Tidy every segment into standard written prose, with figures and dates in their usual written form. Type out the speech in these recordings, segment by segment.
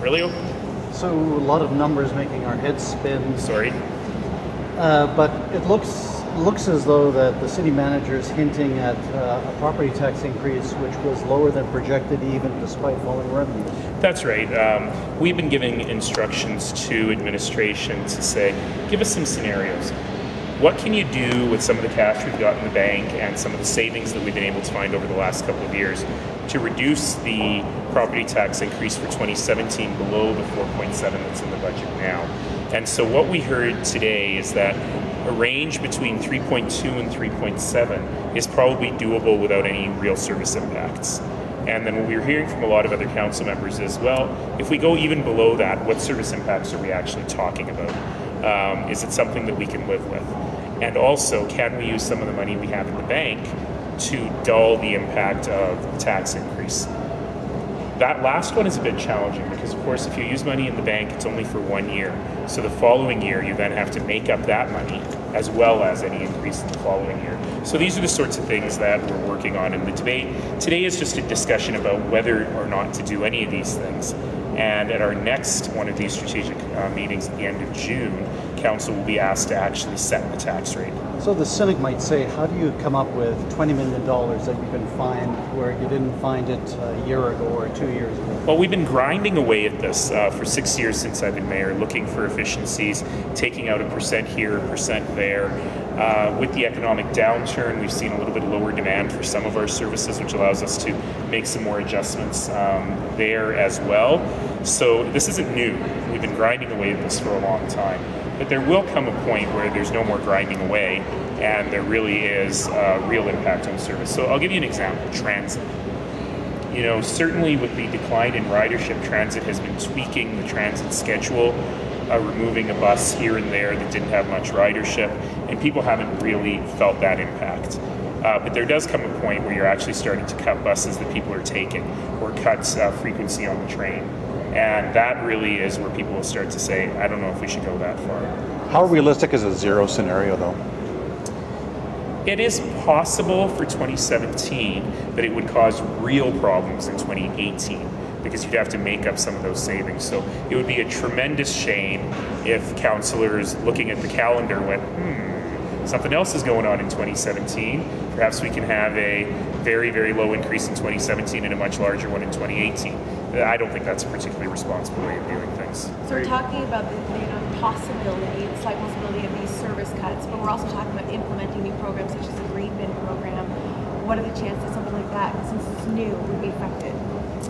Aurelio? So a lot of numbers making our heads spin. Sorry. But it looks as though that the city manager is hinting at a property tax increase which was lower than projected even despite falling revenues. That's right. We've been giving instructions to administration to say, give us some scenarios. What can you do with some of the cash we've got in the bank and some of the savings that we've been able to find over the last couple of years to reduce the property tax increase for 2017 below the 4.7 that's in the budget now? And so what we heard today is that a range between 3.2 and 3.7 is probably doable without any real service impacts. And then what we were hearing from a lot of other council members is, well, if we go even below that, what service impacts are we actually talking about? Is it something that we can live with? And also, can we use some of the money we have in the bank to dull the impact of the tax increase? That last one is a bit challenging because, of course, if you use money in the bank, it's only for 1 year. So the following year, you then have to make up that money as well as any increase in the following year. So these are the sorts of things that we're working on in the debate. Today is just a discussion about whether or not to do any of these things. And at our next one of these strategic meetings at the end of June, Council will be asked to actually set the tax rate. So the cynic might say, how do you come up with $20 million that you can find where you didn't find it a year ago or 2 years ago? Well, we've been grinding away at this for 6 years since I've been mayor, looking for efficiencies, taking out 1% here, 1% there. With the economic downturn, we've seen a little bit lower demand for some of our services, which allows us to make some more adjustments there as well. So this isn't new. We've been grinding away at this for a long time. But there will come a point where there's no more grinding away and there really is a real impact on service. So I'll give you an example, transit. You know, certainly with the decline in ridership, transit has been tweaking the transit schedule, removing a bus here and there that didn't have much ridership, and people haven't really felt that impact. But there does come a point where you're actually starting to cut buses that people are taking or cut frequency on the train. And that really is where people will start to say, I don't know if we should go that far. How realistic is a zero scenario, though? It is possible for 2017, but it would cause real problems in 2018 because you'd have to make up some of those savings. So it would be a tremendous shame if councillors looking at the calendar went, something else is going on in 2017. Perhaps we can have a very, very low increase in 2017 and a much larger one in 2018. I don't think that's a particularly responsible way of doing things. So we're talking about the possibility, the slight possibility of these service cuts, but we're also talking about implementing new programs such as the Green Bin program. What are the chances something like that, since it's new, would be affected?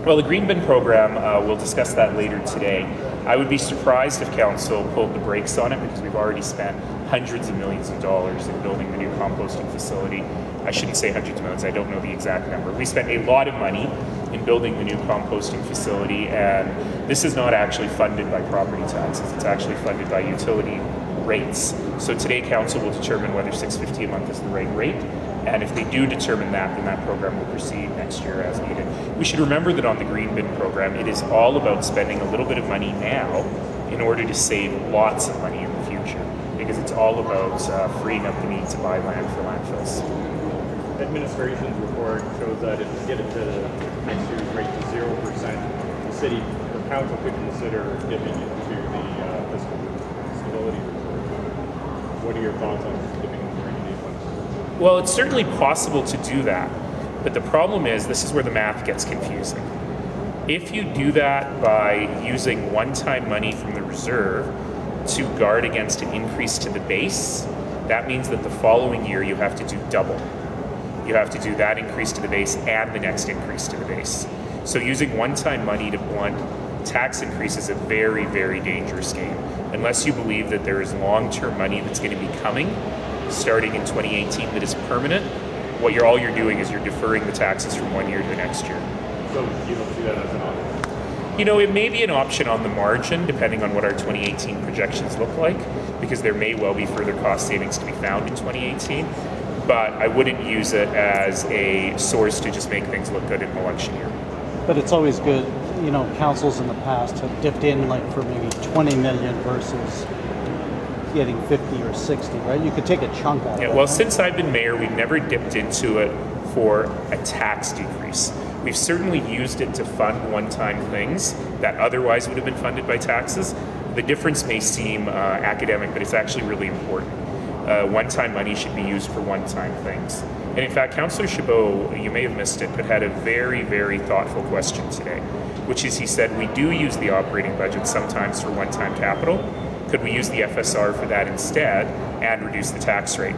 Well, the Green Bin program, we'll discuss that later today. I would be surprised if Council pulled the brakes on it because we've already spent hundreds of millions of dollars in building the new composting facility. I shouldn't say hundreds of millions, I don't know the exact number. We spent a lot of money in building the new composting facility, and this is not actually funded by property taxes, it's actually funded by utility rates. So today Council will determine whether $6.50 a month is the right rate, and if they do determine that, then that program will proceed next year as needed. We should remember that on the Green Bin program, it is all about spending a little bit of money now in order to save lots of money in the future, because it's all about freeing up the need to buy land for landfills. Administration's report shows that if you get it to next year's rate to 0%, the city or council could consider giving it to the fiscal stability reserve. What are your thoughts on giving it to rainy day funds? Well, it's certainly possible to do that, but the problem is this is where the math gets confusing. If you do that by using one-time money from the reserve to guard against an increase to the base, that means that the following year you have to do double. You have to do that increase to the base and the next increase to the base. So using one-time money to blunt tax increase is a very, very dangerous game. Unless you believe that there is long-term money that's going to be coming, starting in 2018, that is permanent, all you're doing is you're deferring the taxes from 1 year to the next year. So you don't see that as an option? You know, it may be an option on the margin, depending on what our 2018 projections look like, because there may well be further cost savings to be found in 2018. But I wouldn't use it as a source to just make things look good in an election year. But it's always good, you know, councils in the past have dipped in like for maybe 20 million versus getting 50 or 60, right? You could take a chunk out of it. Well, since I've been mayor, we've never dipped into it for a tax decrease. We've certainly used it to fund one-time things that otherwise would have been funded by taxes. The difference may seem academic, but it's actually really important. One-time money should be used for one-time things. And in fact, Councillor Chabot, you may have missed it, but had a very, very thoughtful question today, which is he said, we do use the operating budget sometimes for one-time capital. Could we use the FSR for that instead and reduce the tax rate?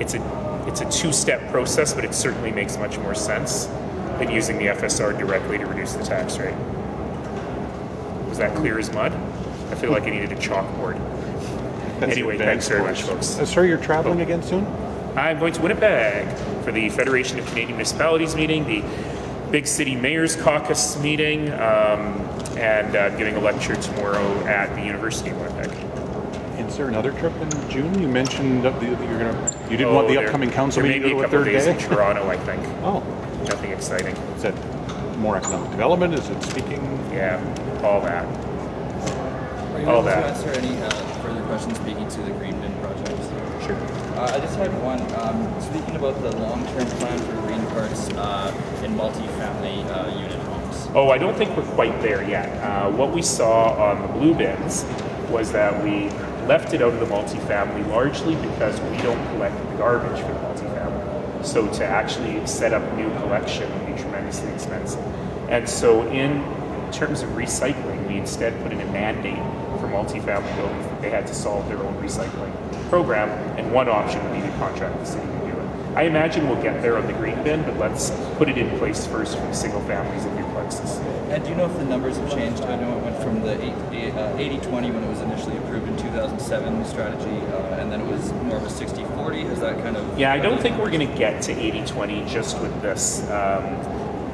It's a two-step process, but it certainly makes much more sense than using the FSR directly to reduce the tax rate. Was that clear as mud? I feel like I needed a chalkboard. Anyway, thanks very much, folks. Sir, you're traveling again soon? I'm going to Winnipeg for the Federation of Canadian Municipalities meeting, the Big City Mayors Caucus meeting, and I'm giving a lecture tomorrow at the University of Winnipeg. Is there another trip in June? You mentioned that you didn't want the upcoming council meeting to Maybe go a a couple third days day? in Toronto, I think. Oh, Nothing exciting. is that more economic development? Is it speaking? Yeah, all that. Are you All able that. to answer any further questions speaking to the green bin projects? Sure. I just had one. Speaking about the long-term plan for green parts in multi-family unit homes. Oh, I don't think we're quite there yet. What we saw on the blue bins was that we left it out of the multifamily largely because we don't collect the garbage for the multifamily. So to actually set up new collection would be tremendously expensive. And so in terms of recycling, we instead put in a mandate for multifamily buildings that they had to solve their own recycling program, and one option would be to contract the city to do it. I imagine we'll get there on the green bin, but let's put it in place first for the single families and duplexes. And do you know if the numbers have changed? I know it went from the 80-20 when it was initially approved in 2007 strategy, and then it was more of a 60-40. Has that kind of... Yeah, I don't think we're going to get to 80-20 just with this.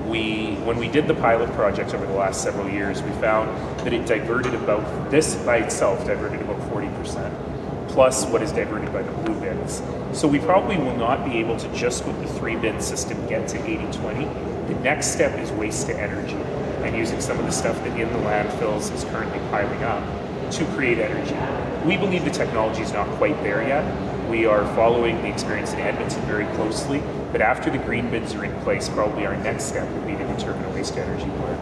When we did the pilot project over the last several years, we found that it diverted about, this by itself diverted about 40%, plus what is diverted by the blue bins. So we probably will not be able to just with the 3-bin system get to 80-20. The next step is waste to energy and using some of the stuff that in the landfills is currently piling up to create energy. We believe the technology is not quite there yet. We are following the experience in Edmonton very closely, but after the green bins are in place, probably our next step will be to determine a waste energy plan.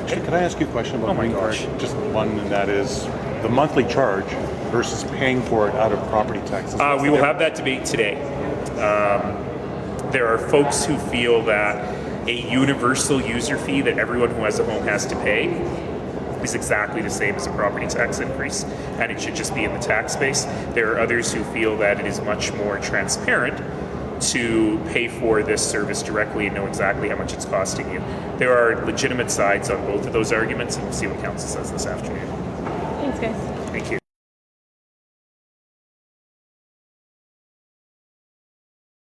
Can I ask you a question about Oh my green card? gosh. Just one, and that is the monthly charge versus paying for it out of property taxes. We will have that debate today. There are folks who feel that a universal user fee that everyone who has a home has to pay is exactly the same as a property tax increase, and it should just be in the tax base. There are others who feel that it is much more transparent to pay for this service directly and know exactly how much it's costing you. There are legitimate sides on both of those arguments, and we'll see what council says this afternoon. Thanks, guys. Thank you.